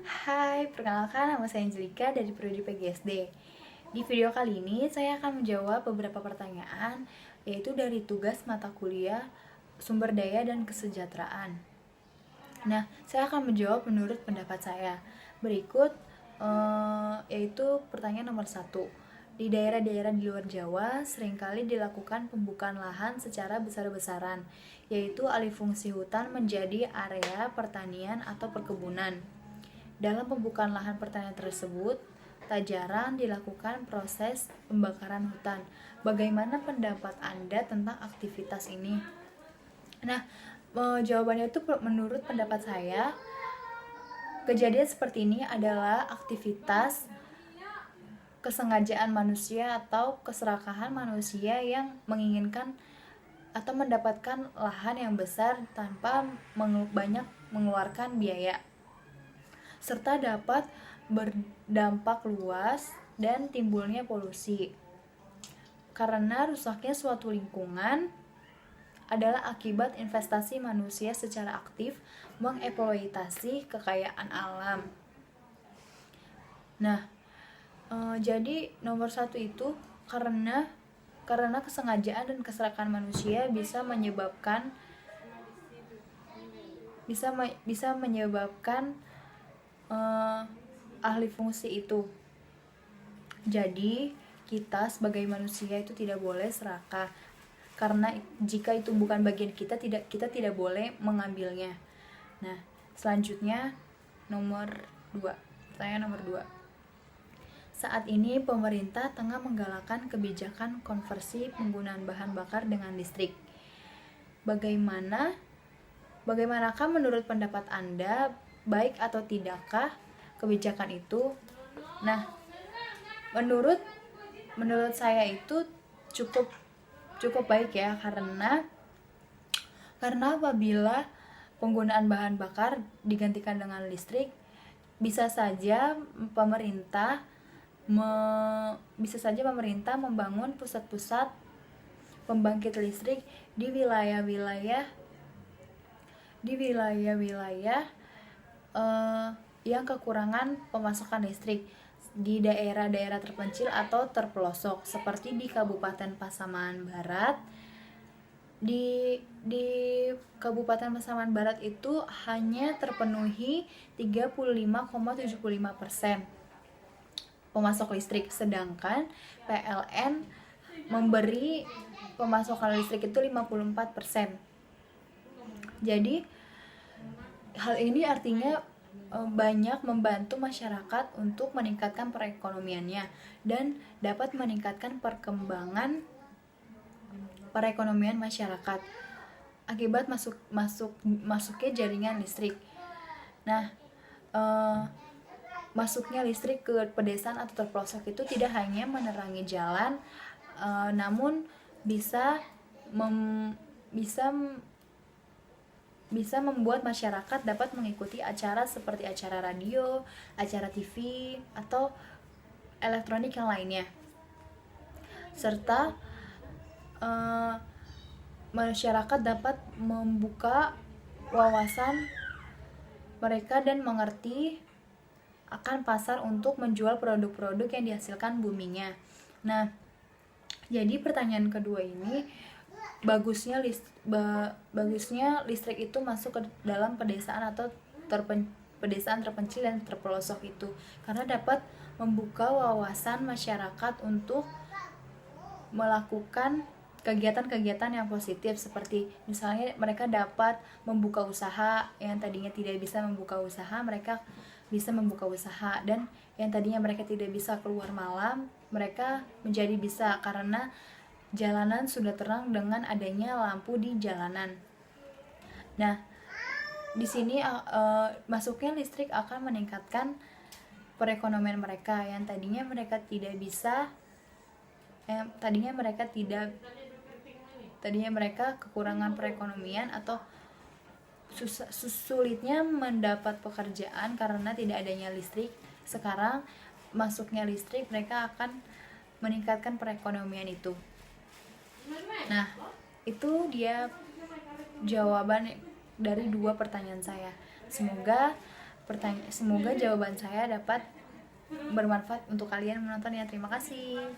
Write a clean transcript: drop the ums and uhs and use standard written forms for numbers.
Hai, perkenalkan nama saya Angelika dari Prodi PGSD. Di video kali ini saya akan menjawab beberapa pertanyaan, yaitu dari tugas mata kuliah Sumber Daya dan Kesejahteraan. Nah, saya akan menjawab menurut pendapat saya. Berikut yaitu pertanyaan nomor 1. Di daerah-daerah di luar Jawa seringkali dilakukan pembukaan lahan secara besar-besaran, yaitu alih fungsi hutan menjadi area pertanian atau perkebunan. Dalam pembukaan lahan pertanian tersebut, tak jarang dilakukan proses pembakaran hutan. Bagaimana pendapat Anda tentang aktivitas ini? Nah, jawabannya itu menurut pendapat saya, kejadian seperti ini adalah aktivitas kesengajaan manusia atau keserakahan manusia yang menginginkan atau mendapatkan lahan yang besar tanpa banyak mengeluarkan biaya, serta dapat berdampak luas dan timbulnya polusi. Karena rusaknya suatu lingkungan adalah akibat investasi manusia secara aktif mengeksploitasi kekayaan alam. Nah, jadi nomor 1 itu karena kesengajaan dan keserakahan manusia bisa menyebabkan alih fungsi itu. Jadi kita sebagai manusia itu tidak boleh serakah, karena jika itu bukan bagian kita tidak boleh mengambilnya. Nah, selanjutnya pertanyaan nomor 2. Saat ini pemerintah tengah menggalakkan kebijakan konversi penggunaan bahan bakar dengan listrik. Bagaimanakah menurut pendapat Anda, baik atau tidakkah kebijakan itu? Nah, menurut saya itu cukup baik ya, karena apabila penggunaan bahan bakar digantikan dengan listrik, bisa saja pemerintah membangun pusat-pusat pembangkit listrik di wilayah-wilayah yang kekurangan pemasukan listrik di daerah-daerah terpencil atau terpelosok, seperti di Kabupaten Pasaman Barat. Di Kabupaten Pasaman Barat itu hanya terpenuhi 35,75% pemasok listrik, sedangkan PLN memberi pemasukan listrik itu 54%. Jadi hal ini artinya banyak membantu masyarakat untuk meningkatkan perekonomiannya dan dapat meningkatkan perkembangan perekonomian masyarakat akibat masuknya jaringan listrik. Nah, masuknya listrik ke pedesaan atau terpelosok itu tidak hanya menerangi jalan, namun bisa membuat masyarakat dapat mengikuti acara seperti acara radio, acara TV, atau elektronik yang lainnya. Serta masyarakat dapat membuka wawasan mereka dan mengerti akan pasar untuk menjual produk-produk yang dihasilkan buminya. Nah, jadi pertanyaan kedua ini, bagusnya listrik itu masuk ke dalam pedesaan atau pedesaan terpencil dan terpelosok itu, karena dapat membuka wawasan masyarakat untuk melakukan kegiatan-kegiatan yang positif, seperti misalnya mereka dapat membuka usaha yang tadinya tidak bisa membuka usaha, mereka bisa membuka usaha, dan yang tadinya mereka tidak bisa keluar malam, mereka menjadi bisa karena jalanan sudah terang dengan adanya lampu di jalanan. Nah, di sini masuknya listrik akan meningkatkan perekonomian mereka yang tadinya mereka kekurangan perekonomian atau sulitnya mendapat pekerjaan karena tidak adanya listrik. Sekarang masuknya listrik, mereka akan meningkatkan perekonomian itu. Nah, itu dia jawaban dari 2 pertanyaan saya. Semoga Semoga jawaban saya dapat bermanfaat untuk kalian menonton ya. Terima kasih.